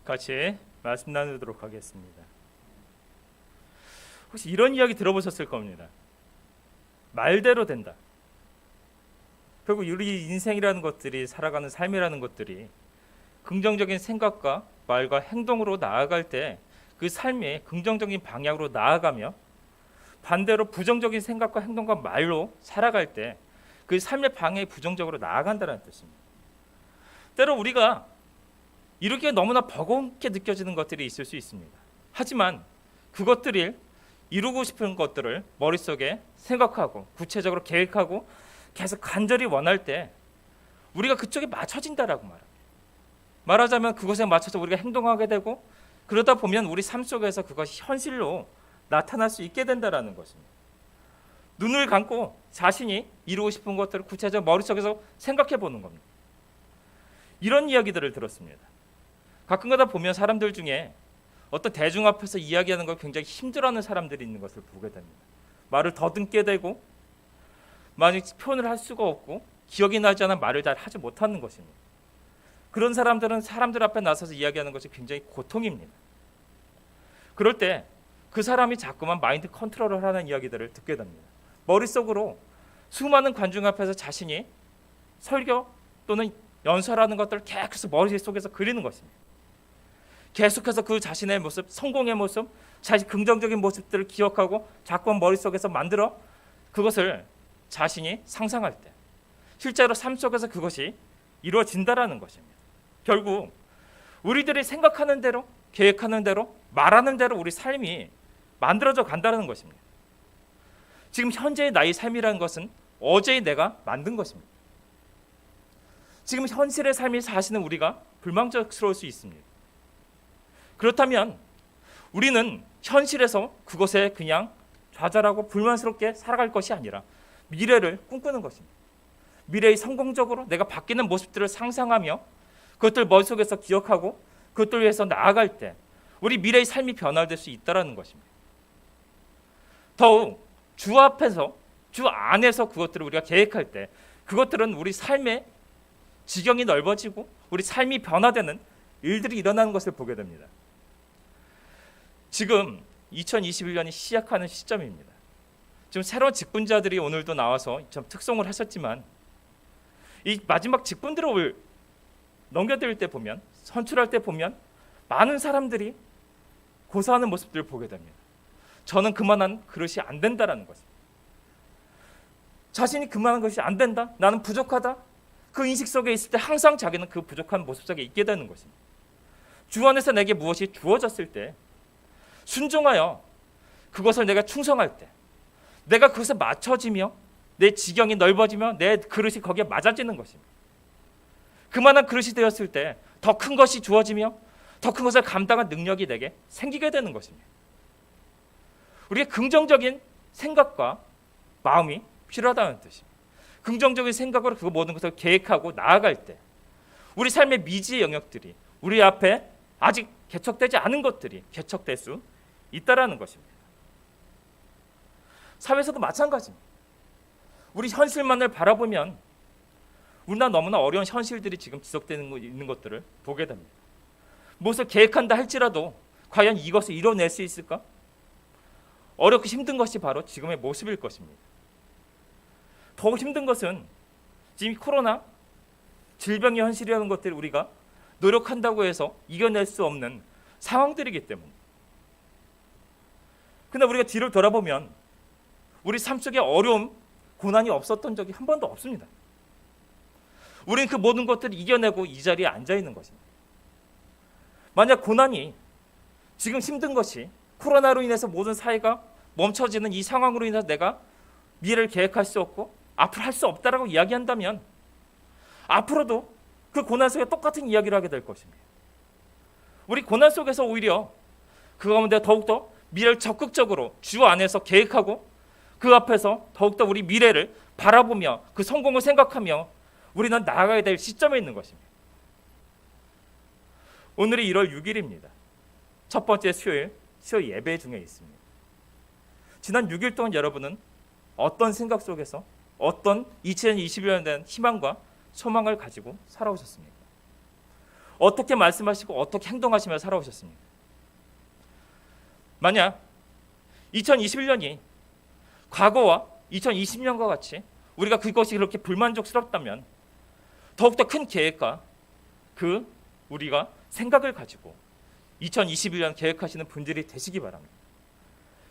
같이 말씀 나누도록 하겠습니다. 혹시 이런 이야기 들어보셨을 겁니다. 말대로 된다. 결국 우리 인생이라는 것들이, 살아가는 삶이라는 것들이 긍정적인 생각과 말과 행동으로 나아갈 때 그 삶이 긍정적인 방향으로 나아가며, 반대로 부정적인 생각과 행동과 말로 살아갈 때 그 삶의 방향이 부정적으로 나아간다는 뜻입니다. 때로 우리가 이렇게 너무나 버겁게 느껴지는 것들이 있을 수 있습니다. 하지만 그것들을 이루고 싶은 것들을 머릿속에 생각하고 구체적으로 계획하고 계속 간절히 원할 때 우리가 그쪽에 맞춰진다라고 말합니다. 말하자면 그것에 맞춰서 우리가 행동하게 되고, 그러다 보면 우리 삶 속에서 그것이 현실로 나타날 수 있게 된다라는 것입니다. 눈을 감고 자신이 이루고 싶은 것들을 구체적으로 머릿속에서 생각해 보는 겁니다. 이런 이야기들을 들었습니다. 가끔가다 보면 사람들 중에 어떤 대중 앞에서 이야기하는 걸 굉장히 힘들어하는 사람들이 있는 것을 보게 됩니다. 말을 더듬게 되고, 만약 표현을 할 수가 없고 기억이 나지 않은 말을 잘 하지 못하는 것입니다. 그런 사람들은 사람들 앞에 나서서 이야기하는 것이 굉장히 고통입니다. 그럴 때 그 사람이 자꾸만 마인드 컨트롤을 하는 이야기들을 듣게 됩니다. 머릿속으로 수많은 관중 앞에서 자신이 설교 또는 연설하는 것들을 계속해서 머릿속에서 그리는 것입니다. 계속해서 그 자신의 모습, 성공의 모습, 자신 긍정적인 모습들을 기억하고 자꾸만 머릿속에서 만들어 그것을 자신이 상상할 때 실제로 삶 속에서 그것이 이루어진다라는 것입니다. 결국 우리들이 생각하는 대로, 계획하는 대로, 말하는 대로 우리 삶이 만들어져 간다는 것입니다. 지금 현재의 나의 삶이라는 것은 어제의 내가 만든 것입니다. 지금 현실의 삶이 사시는 우리가 불만족스러울 수 있습니다. 그렇다면 우리는 현실에서 그것에 그냥 좌절하고 불만스럽게 살아갈 것이 아니라 미래를 꿈꾸는 것입니다. 미래의 성공적으로 내가 바뀌는 모습들을 상상하며 그것들 머릿속에서 기억하고 그것들 위해서 나아갈 때 우리 미래의 삶이 변화될 수 있다는 것입니다. 더욱 주 앞에서, 주 안에서 그것들을 우리가 계획할 때 그것들은 우리 삶의 지경이 넓어지고 우리 삶이 변화되는 일들이 일어나는 것을 보게 됩니다. 지금 2021년이 시작하는 시점입니다. 지금 새로운 직분자들이 오늘도 나와서 좀 특송을 하셨지만 이 마지막 직분들을 넘겨드릴 때 보면, 선출할 때 보면 많은 사람들이 고사하는 모습들을 보게 됩니다. 저는 그만한 그릇이 안 된다라는 것입니다. 자신이 그만한 것이 안 된다, 나는 부족하다, 그 인식 속에 있을 때 항상 자기는 그 부족한 모습 속에 있게 되는 것입니다. 주 안에서 내게 무엇이 주어졌을 때 순종하여 그것을 내가 충성할 때 내가 그것에 맞춰지며 내 지경이 넓어지며 내 그릇이 거기에 맞아지는 것입니다. 그만한 그릇이 되었을 때 더 큰 것이 주어지며 더 큰 것을 감당할 능력이 내게 생기게 되는 것입니다. 우리의 긍정적인 생각과 마음이 필요하다는 뜻입니다. 긍정적인 생각으로 그 모든 것을 계획하고 나아갈 때 우리 삶의 미지의 영역들이, 우리 앞에 아직 개척되지 않은 것들이 개척될 수 있다라는 것입니다. 사회에서도 마찬가지입니다. 우리 현실만을 바라보면 우리나라 너무나 어려운 현실들이 지금 지속되는 있는 것들을 보게 됩니다. 무엇을 계획한다 할지라도 과연 이것을 이뤄낼 수 있을까? 어렵고 힘든 것이 바로 지금의 모습일 것입니다. 더 힘든 것은 지금 코로나, 질병의 현실이라는 것들을 우리가 노력한다고 해서 이겨낼 수 없는 상황들이기 때문입니다. 그런데 우리가 뒤를 돌아보면 우리 삶 속에 어려움, 고난이 없었던 적이 한 번도 없습니다. 우리는 그 모든 것들을 이겨내고 이 자리에 앉아 있는 것입니다. 만약 고난이, 지금 힘든 것이 코로나로 인해서 모든 사회가 멈춰지는 이 상황으로 인해서 내가 미래를 계획할 수 없고 앞으로 할 수 없다라고 이야기한다면 앞으로도 그 고난 속에 똑같은 이야기를 하게 될 것입니다. 우리 고난 속에서 오히려 그 가운데 더욱더 미래를 적극적으로 주 안에서 계획하고 그 앞에서 더욱더 우리 미래를 바라보며 그 성공을 생각하며 우리는 나아가야 될 시점에 있는 것입니다. 오늘이 1월 6일입니다. 첫 번째 수요일 예배 중에 있습니다. 지난 6일 동안 여러분은 어떤 생각 속에서 어떤 2021년에 대한 희망과 소망을 가지고 살아오셨습니까? 어떻게 말씀하시고 어떻게 행동하시며 살아오셨습니까? 만약 2021년이 과거와 2020년과 같이 우리가 그것이 그렇게 불만족스럽다면 더욱더 큰 계획과 우리가 생각을 가지고 2021년 계획하시는 분들이 되시기 바랍니다.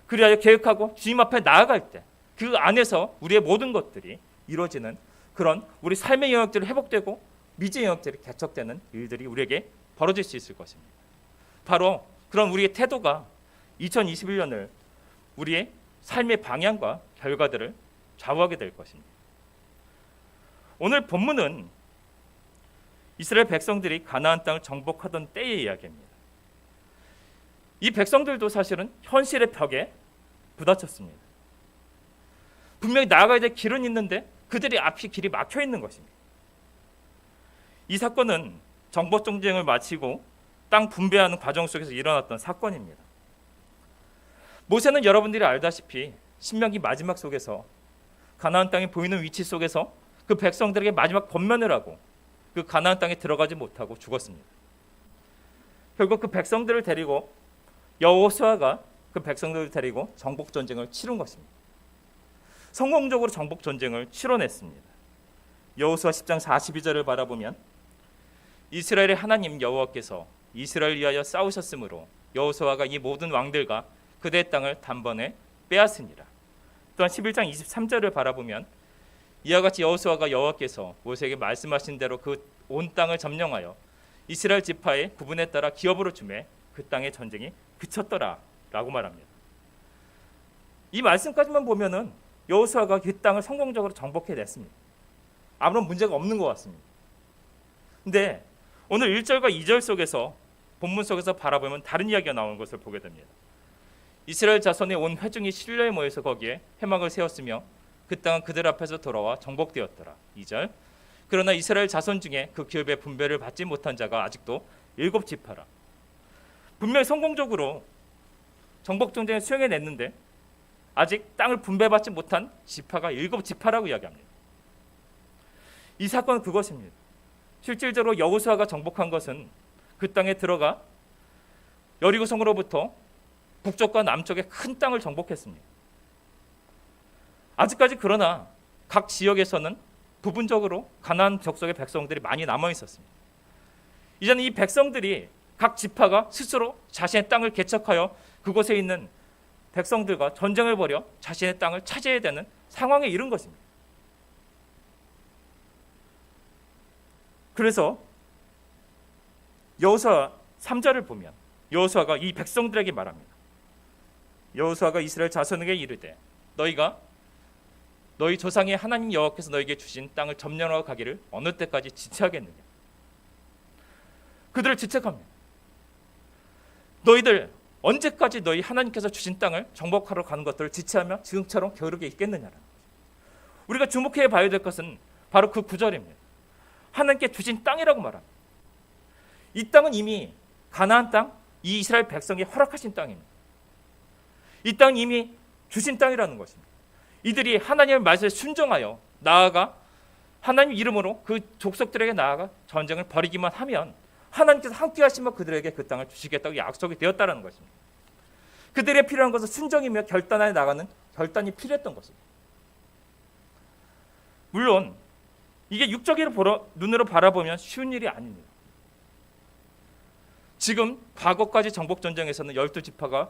그리하여 계획하고 주님 앞에 나아갈 때 그 안에서 우리의 모든 것들이 이루어지는 그런 우리 삶의 영역들이 회복되고 미지의 영역들이 개척되는 일들이 우리에게 벌어질 수 있을 것입니다. 바로 그런 우리의 태도가 2021년을 우리의 삶의 방향과 결과들을 좌우하게 될 것입니다. 오늘 본문은 이스라엘 백성들이 가나안 땅을 정복하던 때의 이야기입니다. 이 백성들도 사실은 현실의 벽에 부딪혔습니다. 분명히 나아가야 될 길은 있는데 그들이 앞이 길이 막혀 있는 것입니다. 이 사건은 정복 전쟁을 마치고 땅 분배하는 과정 속에서 일어났던 사건입니다. 모세는 여러분들이 알다시피 신명기 마지막 속에서 가나안 땅이 보이는 위치 속에서 그 백성들에게 마지막 권면을 하고 그 가나안 땅에 들어가지 못하고 죽었습니다. 결국 그 백성들을 데리고 여호수아가 그 백성들을 데리고 정복 전쟁을 치른 것입니다. 성공적으로 정복 전쟁을 치러냈습니다. 여호수아 10장 42절을 바라보면 이스라엘의 하나님 여호와께서 이스라엘 위하여 싸우셨으므로 여호수아가 이 모든 왕들과 그대의 땅을 단번에 빼앗으니라. 또한 11장 23절을 바라보면 이와 같이 여호수아가 여호와께서 모세에게 말씀하신 대로 그 온 땅을 점령하여 이스라엘 지파의 구분에 따라 기업으로 주매 그 땅의 전쟁이 그쳤더라 라고 말합니다. 이 말씀까지만 보면은 여호수아가 그 땅을 성공적으로 정복해냈습니다. 아무런 문제가 없는 것 같습니다. 근데 오늘 1절과 2절 속에서 본문 속에서 바라보면 다른 이야기가 나오는 것을 보게 됩니다. 이스라엘 자손의 온 회중이 실로에 모여서 거기에 회막을 세웠으며 그 땅은 그들 앞에서 돌아와 정복되었더라. 2절. 그러나 이스라엘 자손 중에 그 기업의 분배를 받지 못한 자가 아직도 7지파라. 분명히 성공적으로 정복 전쟁을 수행해냈는데 아직 땅을 분배받지 못한 지파가 7지파라고 이야기합니다. 이 사건은 그것입니다. 실질적으로 여호수아가 정복한 것은 그 땅에 들어가 여리고성으로부터 북쪽과 남쪽의 큰 땅을 정복했습니다. 아직까지 그러나 각 지역에서는 부분적으로 가나안 족속의 백성들이 많이 남아 있었습니다. 이제는 이 백성들이 각 지파가 스스로 자신의 땅을 개척하여 그곳에 있는 백성들과 전쟁을 벌여 자신의 땅을 차지해야 되는 상황에 이른 것입니다. 그래서 여호수아 3절을 보면 여호수아가 이 백성들에게 말합니다. 여호수아가 이스라엘 자손에게 이르되 너희가 너희 조상의 하나님 여호와께서 너희에게 주신 땅을 점령하러 가기를 어느 때까지 지체하겠느냐. 그들을 지책합니다. 너희들 언제까지 너희 하나님께서 주신 땅을 정복하러 가는 것들을 지체하며 지금처럼 게으르게 있겠느냐라는 거죠. 우리가 주목해 봐야 될 것은 바로 그 구절입니다. 하나님께 주신 땅이라고 말합니다. 이 땅은 이미 가나안 땅, 이 이스라엘 백성이 허락하신 땅입니다. 이 땅은 이미 주신 땅이라는 것입니다. 이들이 하나님의 말씀에 순종하여 나아가 하나님 이름으로 그 족속들에게 나아가 전쟁을 벌이기만 하면 하나님께서 함께 하시며 그들에게 그 땅을 주시겠다고 약속이 되었다는 것입니다. 그들의 필요한 것은 순종이며 결단하여 나가는 결단이 필요했던 것입니다. 물론 이게 육적으로 눈으로 바라보면 쉬운 일이 아닙니다. 지금 과거까지 정복전쟁에서는 12지파가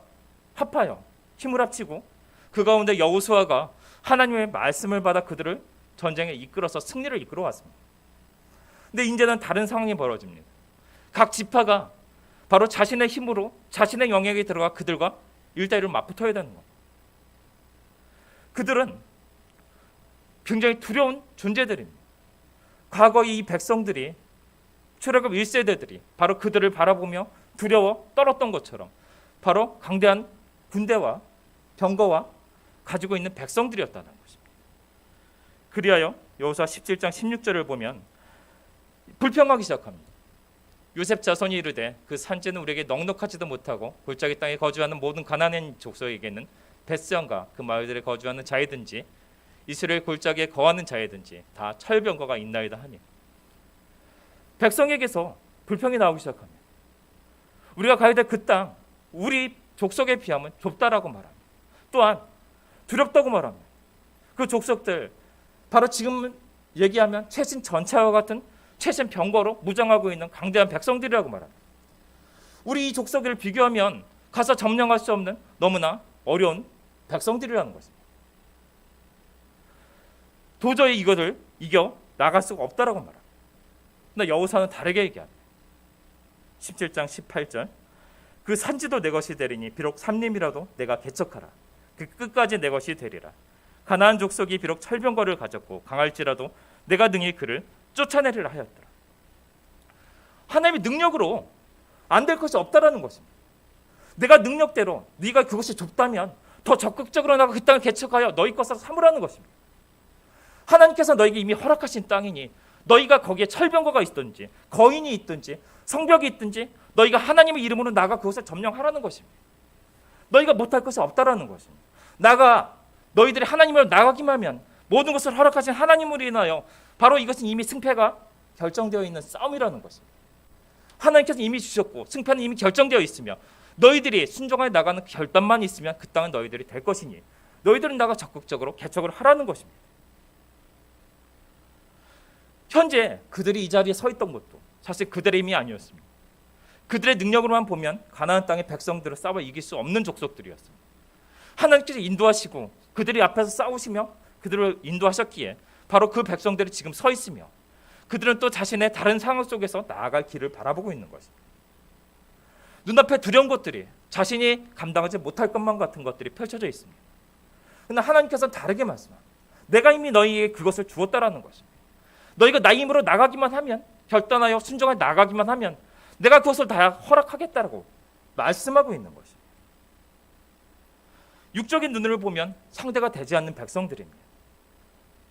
합하여 힘을 합치고 그 가운데 여호수아가 하나님의 말씀을 받아 그들을 전쟁에 이끌어서 승리를 이끌어왔습니다. 근데 이제는 다른 상황이 벌어집니다. 각 지파가 바로 자신의 힘으로 자신의 영역에 들어가 그들과 일대일로 맞붙어야 되는 겁니다. 그들은 굉장히 두려운 존재들입니다. 과거 이 백성들이 출애굽 1세대들이 바로 그들을 바라보며 두려워 떨었던 것처럼 바로 강대한 군대와 병거와 가지고 있는 백성들이었다는 것입니다. 그리하여 여호수아 17장 16절을 보면 불평하기 시작합니다. 요셉 자손이 이르되 그 산지는 우리에게 넉넉하지도 못하고 골짜기 땅에 거주하는 모든 가나안 족속에게는 벳세안과 그 마을들에 거주하는 자이든지 이스라엘 골짜기에 거하는 자이든지 다 철병거가 있나이다 하니 백성에게서 불평이 나오기 시작합니다. 우리가 가야 될 그 땅, 우리 족속에 비하면 좁다라고 말합니다. 또한 두렵다고 말합니다. 그 족속들, 바로 지금 얘기하면 최신 전차와 같은 최신 병거로 무장하고 있는 강대한 백성들이라고 말합니다. 우리 이 족속을 비교하면 가서 점령할 수 없는 너무나 어려운 백성들이라는 것입니다. 도저히 이것을 이겨 나갈 수가 없다라고 말합니다. 그러나 여호사는 다르게 얘기합니다. 17장 18절, 그 산지도 내 것이 되리니 비록 삼림이라도 내가 개척하라. 그 끝까지 내 것이 되리라. 가나안 족속이 비록 철병거를 가졌고 강할지라도 내가 능히 그를 쫓아내리라 하였더라. 하나님의 능력으로 안 될 것이 없다라는 것입니다. 내가 능력대로 네가 그것이 좁다면 더 적극적으로 나가 그 땅을 개척하여 너희 것으로 삼으라는 것입니다. 하나님께서 너에게 이미 허락하신 땅이니 너희가 거기에 철병거가 있든지 거인이 있든지 성벽이 있든지 너희가 하나님의 이름으로 나가 그것을 점령하라는 것입니다. 너희가 못할 것이 없다라는 것입니다. 너희들이 하나님으로 나가기만 하면 모든 것을 허락하신 하나님으로 인하여 바로 이것은 이미 승패가 결정되어 있는 싸움이라는 것입니다. 하나님께서 이미 주셨고 승패는 이미 결정되어 있으며 너희들이 순종하여 나가는 결단만 있으면 그 땅은 너희들이 될 것이니 너희들은 나가 적극적으로 개척을 하라는 것입니다. 현재 그들이 이 자리에 서 있던 것도 사실 그들의 힘이 아니었습니다. 그들의 능력으로만 보면 가나안 땅의 백성들을 싸워 이길 수 없는 족속들이었습니다. 하나님께서 인도하시고 그들이 앞에서 싸우시며 그들을 인도하셨기에 바로 그 백성들이 지금 서 있으며 그들은 또 자신의 다른 상황 속에서 나아갈 길을 바라보고 있는 것입니다. 눈앞에 두려운 것들이 자신이 감당하지 못할 것만 같은 것들이 펼쳐져 있습니다. 그러나 하나님께서는 다르게 말씀합니다. 내가 이미 너희에게 그것을 주었다라는 것입니다. 너희가 나의 힘으로 나가기만 하면 결단하여 순종하여 나가기만 하면 내가 그것을 다 허락하겠다라고 말씀하고 있는 것입니다. 육적인 눈으로 보면 상대가 되지 않는 백성들입니다.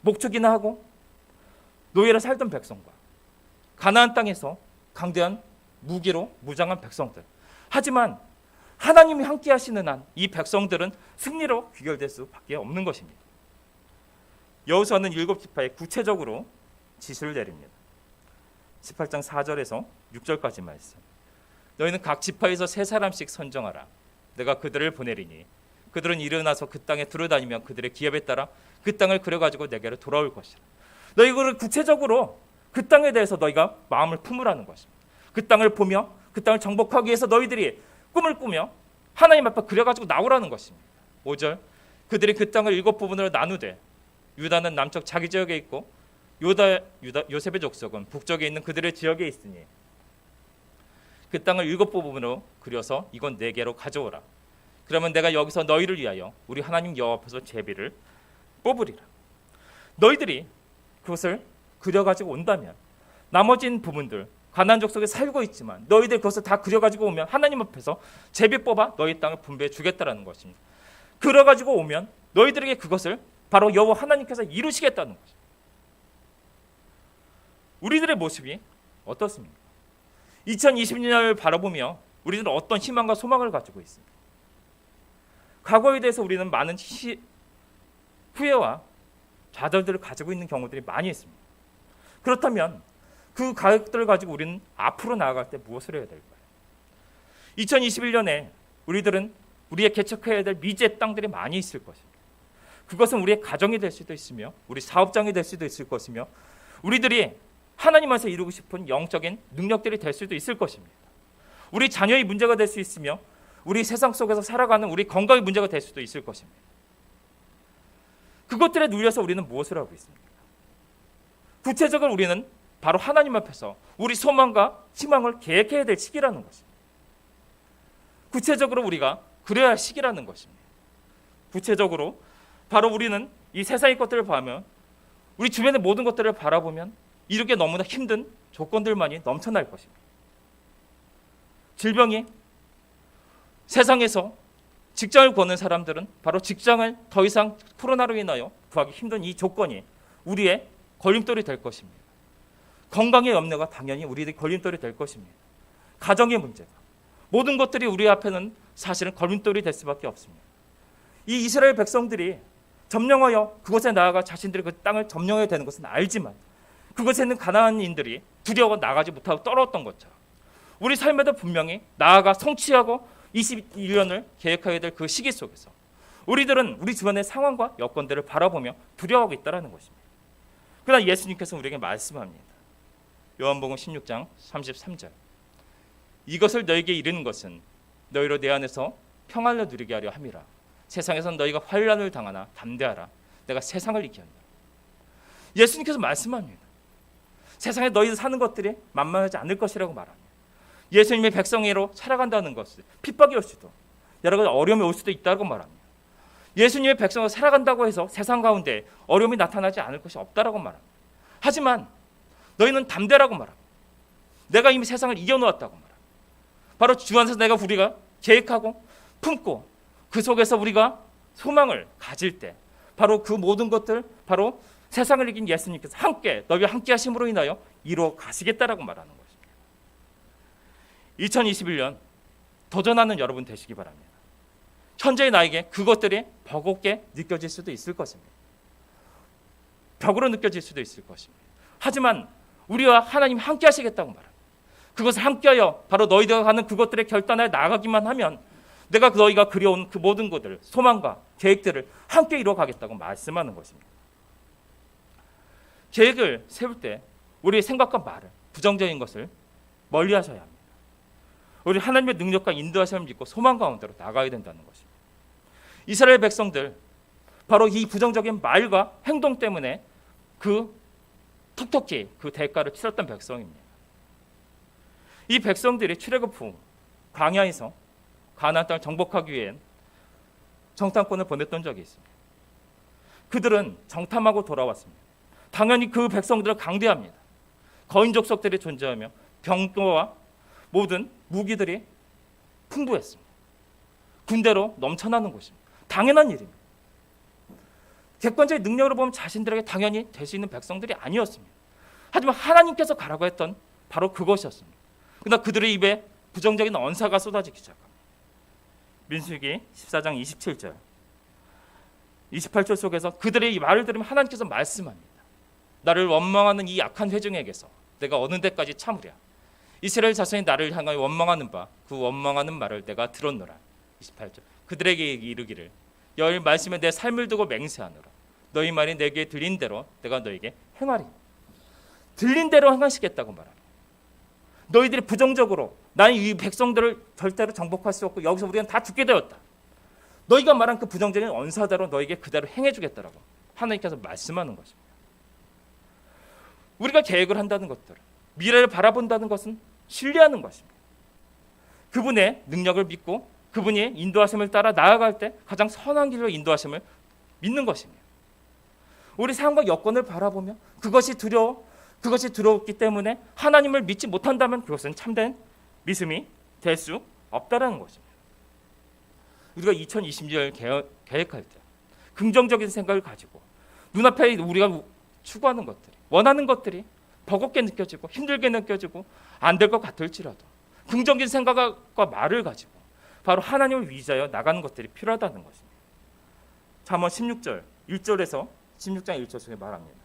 목축이나 하고 노예로 살던 백성과 가나안 땅에서 강대한 무기로 무장한 백성들. 하지만 하나님이 함께 하시는 한 이 백성들은 승리로 귀결될 수밖에 없는 것입니다. 여호수아는 7지파에 구체적으로 지시를 내립니다. 18장 4절에서 6절까지 말씀. 너희는 각 지파에서 3사람씩 선정하라. 내가 그들을 보내리니 그들은 일어나서 그 땅에 두루다니며 그들의 기업에 따라 그 땅을 그려가지고 내게로 돌아올 것이라. 너희가 구체적으로 그 땅에 대해서 너희가 마음을 품으라는 것입니다. 그 땅을 보며 그 땅을 정복하기 위해서 너희들이 꿈을 꾸며 하나님 앞에 그려가지고 나오라는 것입니다. 5절, 그들이 그 땅을 7부분으로 나누되 유다는 남쪽 자기 지역에 있고 요셉의 족속은 북쪽에 있는 그들의 지역에 있으니 그 땅을 7부분으로 그려서 이건 내게로 가져오라. 그러면 내가 여기서 너희를 위하여 우리 하나님 여호와 앞에서 제비를 뽑으리라. 너희들이 그것을 그려가지고 온다면 나머진 부분들 가나안 족속에 살고 있지만 너희들 그것을 다 그려가지고 오면 하나님 앞에서 제비 뽑아 너희 땅을 분배해 주겠다라는 것입니다. 그려가지고 오면 너희들에게 그것을 바로 여호와 하나님께서 이루시겠다는 것입니다. 우리들의 모습이 어떻습니까? 2020년을 바라보며 우리들은 어떤 희망과 소망을 가지고 있습니다. 과거에 대해서 우리는 많은 후회와 좌절들을 가지고 있는 경우들이 많이 있습니다. 그렇다면 그 가격들을 가지고 우리는 앞으로 나아갈 때 무엇을 해야 될까요? 2021년에 우리들은 우리의 개척해야 될 미지의 땅들이 많이 있을 것입니다. 그것은 우리의 가정이 될 수도 있으며 우리 사업장이 될 수도 있을 것이며 우리들이 하나님 안에서 이루고 싶은 영적인 능력들이 될 수도 있을 것입니다. 우리 자녀의 문제가 될 수 있으며 우리 세상 속에서 살아가는 우리 건강의 문제가 될 수도 있을 것입니다. 그것들에 눌려서 우리는 무엇을 하고 있습니까? 구체적으로 우리는 바로 하나님 앞에서 우리 소망과 희망을 계획해야 될 시기라는 것입니다. 구체적으로 우리가 그래야 할 시기라는 것입니다. 구체적으로 바로 우리는 이 세상의 것들을 보면 우리 주변의 모든 것들을 바라보면 이렇게 너무나 힘든 조건들만이 넘쳐날 것입니다. 질병이 세상에서 직장을 구하는 사람들은 바로 직장을 더 이상 코로나로 인하여 구하기 힘든 이 조건이 우리의 걸림돌이 될 것입니다. 건강의 염려가 당연히 우리의 걸림돌이 될 것입니다. 가정의 문제가 모든 것들이 우리 앞에는 사실은 걸림돌이 될 수밖에 없습니다. 이 이스라엘 백성들이 점령하여 그곳에 나아가 자신들이 그 땅을 점령해야 되는 것은 알지만 그곳에 있는 가나안인들이 두려워 나가지 못하고 떨어졌던 것처럼 우리 삶에도 분명히 나아가 성취하고 21년을 계획하게 될 그 시기 속에서 우리들은 우리 주변의 상황과 여건들을 바라보며 두려워하고 있다는 것입니다. 그러나 예수님께서 우리에게 말씀합니다. 요한복음 16장 33절. 이것을 너에게 이르는 것은 너희로 내 안에서 평안을 누리게 하려 함이라. 세상에선 너희가 환난을 당하나 담대하라. 내가 세상을 이겼노라. 예수님께서 말씀합니다. 세상에 너희들 사는 것들이 만만하지 않을 것이라고 말합니다. 예수님의 백성으로 살아간다는 것은 핍박이 올 수도, 여러 가지 어려움이 올 수도 있다고 말합니다. 예수님의 백성으로 살아간다고 해서 세상 가운데 어려움이 나타나지 않을 것이 없다라고 말합니다. 하지만 너희는 담대라고 말합니다. 내가 이미 세상을 이겨놓았다고 말합니다. 바로 주 안에서 우리가 계획하고 품고 그 속에서 우리가 소망을 가질 때 바로 그 모든 것들, 바로 세상을 이긴 예수님께서 함께 너희와 함께 하심으로 인하여 이루어 가시겠다라고 말하는 것입니다. 2021년 도전하는 여러분 되시기 바랍니다. 현재의 나에게 그것들이 버겁게 느껴질 수도 있을 것입니다. 벽으로 느껴질 수도 있을 것입니다. 하지만 우리와 하나님 함께 하시겠다고 말합니다. 그것을 함께하여 바로 너희들과 가는 그것들의 결단에 나아가기만 하면 내가 너희가 그려온 그 모든 것들, 소망과 계획들을 함께 이루어가겠다고 말씀하는 것입니다. 계획을 세울 때 우리의 생각과 말을, 부정적인 것을 멀리 하셔야 합니다. 우리 하나님의 능력과 인도하심을 믿고 소망 가운데로 나가야 된다는 것입니다. 이스라엘 백성들, 바로 이 부정적인 말과 행동 때문에 톡톡히 그 대가를 치렀던 백성입니다. 이 백성들이 출애굽 후 광야에서 가나안 땅을 정복하기 위해 정탐꾼을 보냈던 적이 있습니다. 그들은 정탐하고 돌아왔습니다. 당연히 그 백성들은 강대합니다. 거인 족속들이 존재하며 병거와 모든 무기들이 풍부했습니다. 군대로 넘쳐나는 곳입니다. 당연한 일입니다. 객관적인 능력으로 보면 자신들에게 당연히 될 수 있는 백성들이 아니었습니다. 하지만 하나님께서 가라고 했던 바로 그것이었습니다. 그러나 그들의 입에 부정적인 언사가 쏟아지기 시작합니다. 민수기 14장 27절 28절 속에서 그들의 이 말을 들으면 하나님께서 말씀합니다. 나를 원망하는 이 악한 회중에게서 내가 어느 때까지 참으랴. 이스라엘 자손이 나를 향하여 원망하는 바 그 원망하는 말을 내가 들었노라. 28절 그들에게 이르기를 여호와의 말씀에 내 삶을 두고 맹세하노라. 너희 말이 내게 들린 대로 내가 너에게 행하리. 들린 대로 행하시겠다고 말합니다. 너희들이 부정적으로 나는 이 백성들을 절대로 정복할 수 없고 여기서 우리는 다 죽게 되었다. 너희가 말한 그 부정적인 언사대로 너에게 그대로 행해주겠다라고 하나님께서 말씀하는 것입니다. 우리가 계획을 한다는 것들, 미래를 바라본다는 것은 신뢰하는 것입니다. 그분의 능력을 믿고 그분이 인도하심을 따라 나아갈 때 가장 선한 길로 인도하심을 믿는 것입니다. 우리 삶과 여건을 바라보며 그것이 두려웠기 때문에 하나님을 믿지 못한다면 그것은 참된 믿음이 될 수 없다라는 것입니다. 우리가 2020년 계획할 때 긍정적인 생각을 가지고 눈앞에 우리가 추구하는 것들이, 원하는 것들이 버겁게 느껴지고 힘들게 느껴지고 안 될 것 같을지라도 긍정적인 생각과 말을 가지고 바로 하나님을 위하여 나가는 것들이 필요하다는 것입니다. 잠언 16절 1절에서 16장 1절 속에 말합니다.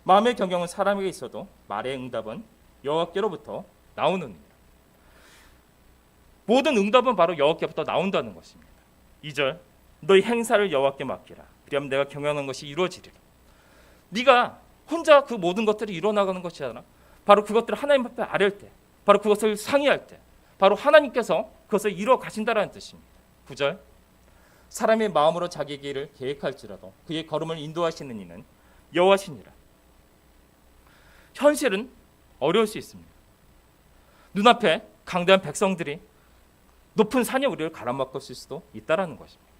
마음의 경영은 사람에게 있어도 말의 응답은 여호와께로부터 나오느니라. 모든 응답은 바로 여호와께로부터 나온다는 것입니다. 2절 너희 행사를 여호와께 맡기라. 그리하면 내가 경영하는 것이 이루어지리라. 네가 혼자 그 모든 것들이 이루어나가는 것이 아니라 바로 그것들을 하나님 앞에 아뢰을 때, 바로 그것을 상의할 때 바로 하나님께서 그것을 이루어 가신다라는 뜻입니다. 9절 사람의 마음으로 자기 길을 계획할지라도 그의 걸음을 인도하시는 이는 여호와시니라. 현실은 어려울 수 있습니다. 눈앞에 강대한 백성들이 높은 산에 우리를 가라막을 수도 있다라는 것입니다.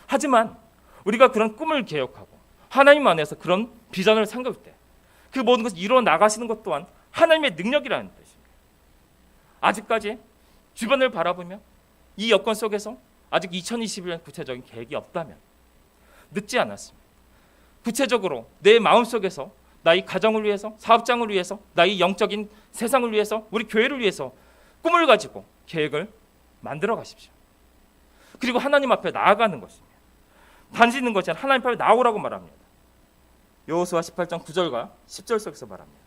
하지만 우리가 그런 꿈을 계획하고 하나님 안에서 그런 비전을 생각할 때 그 모든 것을 이루어 나가시는 것 또한 하나님의 능력이라는 뜻입니다. 아직까지 주변을 바라보며 이 여건 속에서 아직 2021년 구체적인 계획이 없다면 늦지 않았습니다. 구체적으로 내 마음속에서 나의 가정을 위해서, 사업장을 위해서, 나의 영적인 세상을 위해서, 우리 교회를 위해서 꿈을 가지고 계획을 만들어 가십시오. 그리고 하나님 앞에 나아가는 것입니다. 단지 있는 것이 아니라 하나님 앞에 나오라고 말합니다. 여호수아 18장 9절과 10절 속에서 말합니다.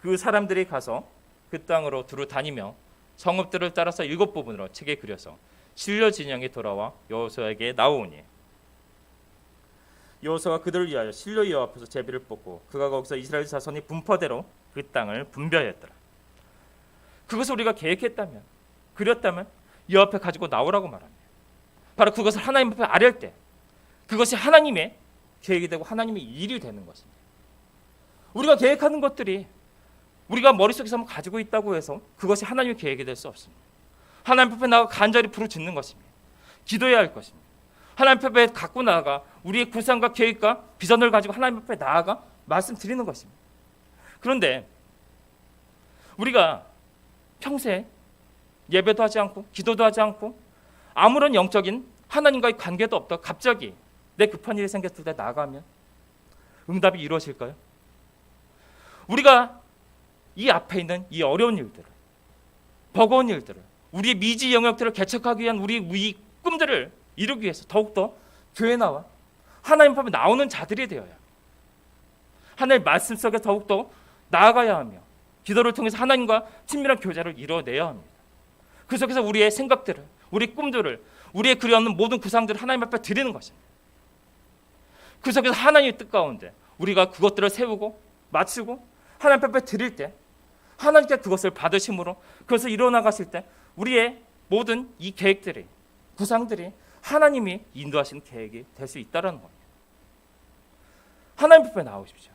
그 사람들이 가서 그 땅으로 두루 다니며 성읍들을 따라서 7부분으로 책에 그려서 실려 진영이 돌아와 여호수아에게 나오니 여호수아가 그들을 위하여 실로 여호와 앞에서 제비를 뽑고 그가 거기서 이스라엘 자손이 분포대로 그 땅을 분배하였더라. 그것을 우리가 계획했다면, 그렸다면 여호와 앞에 가지고 나오라고 말합니다. 바로 그것을 하나님 앞에 아뢰을 때 그것이 하나님의 계획이 되고 하나님의 일이 되는 것입니다. 우리가 계획하는 것들이 우리가 머릿속에서 가지고 있다고 해서 그것이 하나님의 계획이 될 수 없습니다. 하나님 앞에 나가 간절히 부르짖는 것입니다. 기도해야 할 것입니다. 하나님 앞에 갖고 나아가 우리의 구상과 계획과 비전을 가지고 하나님 앞에 나아가 말씀드리는 것입니다. 그런데 우리가 평생 예배도 하지 않고 기도도 하지 않고 아무런 영적인 하나님과의 관계도 없다가 갑자기 내 급한 일이 생겼을 때 나아가면 응답이 이루어질까요? 우리가 이 앞에 있는 이 어려운 일들을, 버거운 일들을, 우리의 미지 영역들을 개척하기 위한 우리 꿈들을 이루기 위해서 더욱더 교회에 나와 하나님 앞에 나오는 자들이 되어야 합니다. 하나님의 말씀 속에 더욱더 나아가야 하며 기도를 통해서 하나님과 친밀한 교제를 이뤄내야 합니다. 그 속에서 우리의 생각들을, 우리의 꿈들을, 우리의 그려놓는 모든 구상들을 하나님 앞에 드리는 것입니다. 그 속에서 하나님의 뜻 가운데 우리가 그것들을 세우고 마치고 하나님 앞에 드릴 때 하나님께 그것을 받으심으로 그것을 이뤄나가실 때 우리의 모든 이 계획들이, 구상들이 하나님이 인도하시는 계획이 될 수 있다는 겁니다. 하나님 앞에 나오십시오.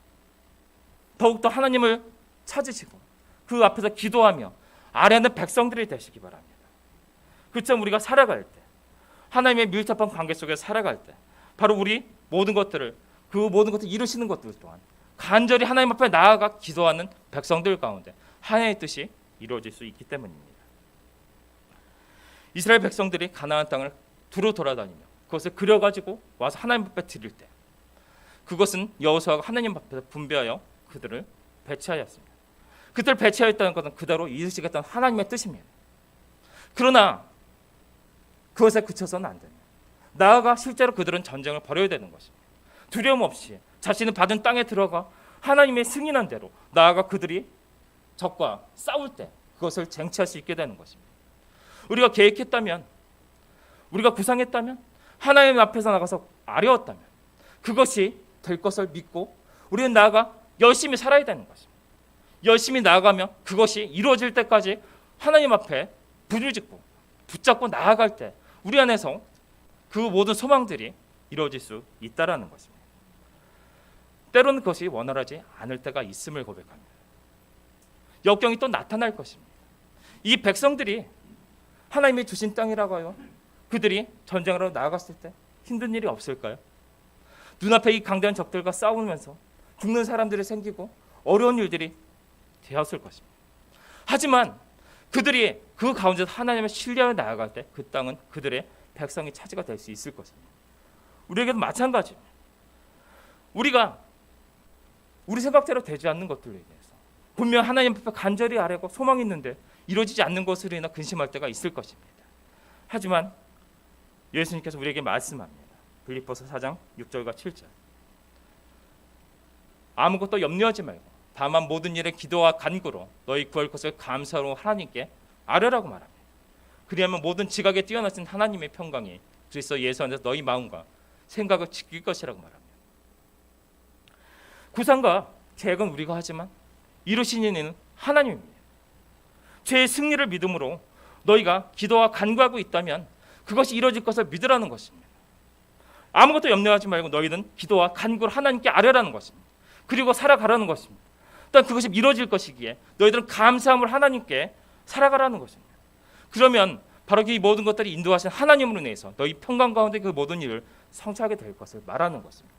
더욱더 하나님을 찾으시고 그 앞에서 기도하며 아뢰는 백성들이 되시기 바랍니다. 그처럼 우리가 살아갈 때, 하나님의 밀접한 관계 속에 살아갈 때 바로 우리 모든 것들을, 그 모든 것들을 이루시는 것들 또한 간절히 하나님 앞에 나아가 기도하는 백성들 가운데 하나님의 뜻이 이루어질 수 있기 때문입니다. 이스라엘 백성들이 가나안 땅을 두루 돌아다니며 그것을 그려가지고 와서 하나님 앞에 드릴 때 그것은 여호수아가 하나님 앞에서 분배하여 그들을 배치하였습니다. 그들을 배치하였다는 것은 그대로 이루시겠다는 하나님의 뜻입니다. 그러나 그것에 그쳐서는 안 됩니다. 나아가 실제로 그들은 전쟁을 벌여야 되는 것입니다. 두려움 없이 자신이 받은 땅에 들어가 하나님의 승인한 대로 나아가 그들이 적과 싸울 때 그것을 쟁취할 수 있게 되는 것입니다. 우리가 계획했다면, 우리가 구상했다면, 하나님 앞에서 나가서 아뢰었다면 그것이 될 것을 믿고 우리는 나아가 열심히 살아야 되는 것입니다. 열심히 나아가며 그것이 이루어질 때까지 하나님 앞에 부르짖고 붙잡고 나아갈 때 우리 안에서 그 모든 소망들이 이루어질 수 있다라는 것입니다. 때로는 그것이 원활하지 않을 때가 있음을 고백합니다. 역경이 또 나타날 것입니다. 이 백성들이 하나님이 주신 땅이라고 하여 그들이 전쟁으로 나아갔을 때 힘든 일이 없을까요? 눈앞에 이 강대한 적들과 싸우면서 죽는 사람들이 생기고 어려운 일들이 되었을 것입니다. 하지만 그들이 그 가운데서 하나님을 신뢰하여 나아갈 때 그 땅은 그들의 백성이 차지가 될 수 있을 것입니다. 우리에게도 마찬가지입니다. 우리가 우리 생각대로 되지 않는 것들에 대해서 분명 하나님 앞에 간절히 아뢰고 소망이 있는데 이루어지지 않는 것으로 인해 근심할 때가 있을 것입니다. 하지만 예수님께서 우리에게 말씀합니다. 빌립보서 4장 6절과 7절. 아무것도 염려하지 말고 다만 모든 일에 기도와 간구로 너희 구할 것을 감사로 하나님께 아뢰라고 말합니다. 그리하면 모든 지각에 뛰어나신 하나님의 평강이 그리스도 예수 안에서 너희 마음과 생각을 지킬 것이라고 말합니다. 구상과 계획은 우리가 하지만 이루시는 이는 하나님입니다. 죄의 승리를 믿음으로 너희가 기도와 간구하고 있다면 그것이 이루어질 것을 믿으라는 것입니다. 아무것도 염려하지 말고 너희는 기도와 간구를 하나님께 아뢰라는 것입니다. 그리고 살아가라는 것입니다. 일단 그것이 이루어질 것이기에 너희들은 감사함을 하나님께 살아가라는 것입니다. 그러면 바로 이 모든 것들이 인도하신 하나님으로 인해서 너희 평강 가운데 그 모든 일을 성취하게 될 것을 말하는 것입니다.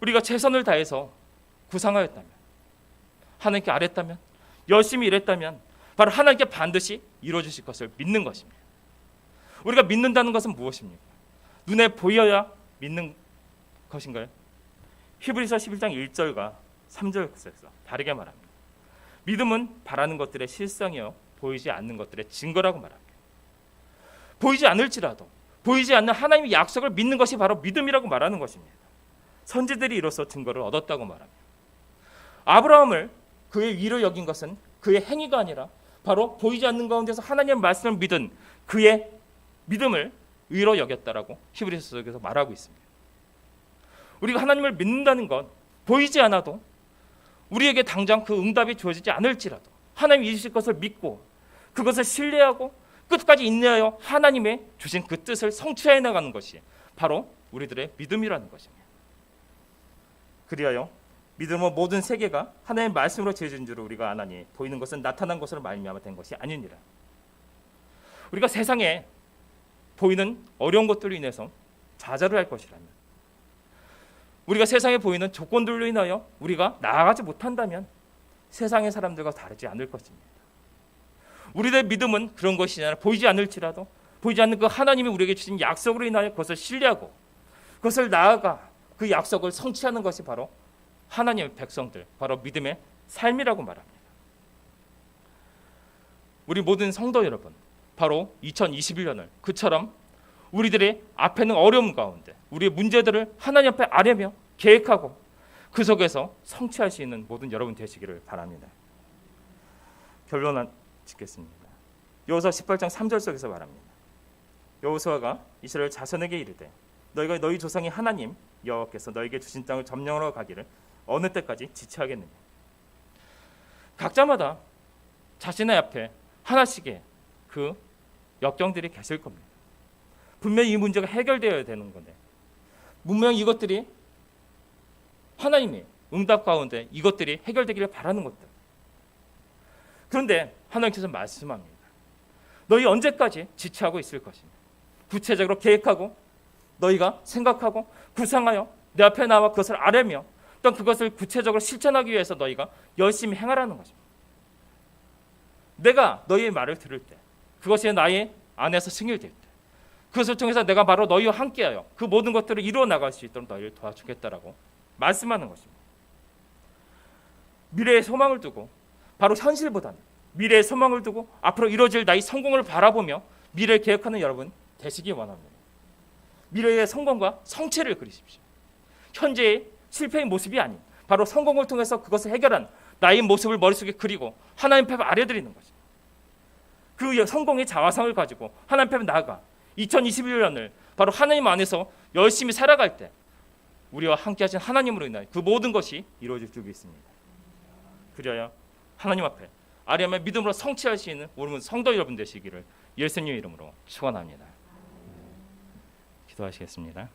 우리가 최선을 다해서 구상하였다면, 하나님께 아뢰었다면, 열심히 일했다면 바로 하나님께 반드시 이루어주실 것을 믿는 것입니다. 우리가 믿는다는 것은 무엇입니까? 눈에 보여야 믿는 것인가요? 히브리서 11장 1절과 3절에서 다르게 말합니다. 믿음은 바라는 것들의 실상이요 보이지 않는 것들의 증거라고 말합니다. 보이지 않을지라도 보이지 않는 하나님의 약속을 믿는 것이 바로 믿음이라고 말하는 것입니다. 선지들이 이로써 증거를 얻었다고 말합니다. 아브라함을 그의 위로 여긴 것은 그의 행위가 아니라 바로 보이지 않는 가운데서 하나님의 말씀을 믿은 그의 믿음을 의로 여겼다라고 히브리서에서 말하고 있습니다. 우리가 하나님을 믿는다는 것, 보이지 않아도 우리에게 당장 그 응답이 주어지지 않을지라도 하나님이 이루실 것을 믿고 그것을 신뢰하고 끝까지 인내하여 하나님의 주신 그 뜻을 성취해 나가는 것이 바로 우리들의 믿음이라는 것입니다. 그리하여 믿음은 모든 세계가 하나님의 말씀으로 지어진 줄 우리가 아나니 보이는 것은 나타난 것으로 말미암아 된 것이 아니니라. 우리가 세상에 보이는 어려운 것들로 인해서 좌절을 할 것이라면, 우리가 세상에 보이는 조건들로 인하여 우리가 나아가지 못한다면 세상의 사람들과 다르지 않을 것입니다. 우리의 믿음은 그런 것이 아니라 보이지 않을지라도 보이지 않는 그 하나님이 우리에게 주신 약속으로 인하여 그것을 신뢰하고 그것을 나아가 그 약속을 성취하는 것이 바로 하나님의 백성들, 바로 믿음의 삶이라고 말합니다. 우리 모든 성도 여러분, 바로 2021년을 그처럼 우리들의 앞에는 어려움 가운데 우리의 문제들을 하나님 앞에 아뢰며 계획하고 그 속에서 성취할 수 있는 모든 여러분 되시기를 바랍니다. 결론 짓겠습니다. 여호수아 18장 3절 속에서 말합니다. 여호수아가 이스라엘 자손에게 이르되 너희가 너희 조상의 하나님 여호와께서 너희에게 주신 땅을 점령하러 가기를 어느 때까지 지체하겠느냐. 각자마다 자신의 앞에 하나씩의 그 역경들이 계실 겁니다. 분명히 이 문제가 해결되어야 되는 건데 분명히 이것들이 하나님의 응답 가운데 이것들이 해결되기를 바라는 것들. 그런데 하나님께서 말씀합니다. 너희 언제까지 지체하고 있을 것이냐. 구체적으로 계획하고 너희가 생각하고 구상하여 내 앞에 나와 그것을 아뢰며 또 그것을 구체적으로 실천하기 위해서 너희가 열심히 행하라는 것입니다. 내가 너희의 말을 들을 때 그것이 나의 안에서 승일될 때 그것을 통해서 내가 바로 너희와 함께하여 그 모든 것들을 이루어 나갈 수 있도록 너희를 도와주겠다라고 말씀하는 것입니다. 미래의 소망을 두고 바로 현실보다는 미래의 소망을 두고 앞으로 이루어질 나의 성공을 바라보며 미래를 계획하는 여러분 되시기 원합니다. 미래의 성공과 성취를 그리십시오. 현재의 실패의 모습이 아닌 바로 성공을 통해서 그것을 해결한 나의 모습을 머릿속에 그리고 하나님 앞에 아뢰드리는 것입니다. 그 성공의 자화상을 가지고 하나님 앞에 나아가 2021년을 바로 하나님 안에서 열심히 살아갈 때 우리와 함께 하신 하나님으로 인하여 그 모든 것이 이루어질 줄 믿습니다. 그리하여 하나님 앞에 아뢰며 믿음으로 성취할 수 있는 우리 성도 여러분 되시기를 예수님의 이름으로 축원합니다. 기도하시겠습니다.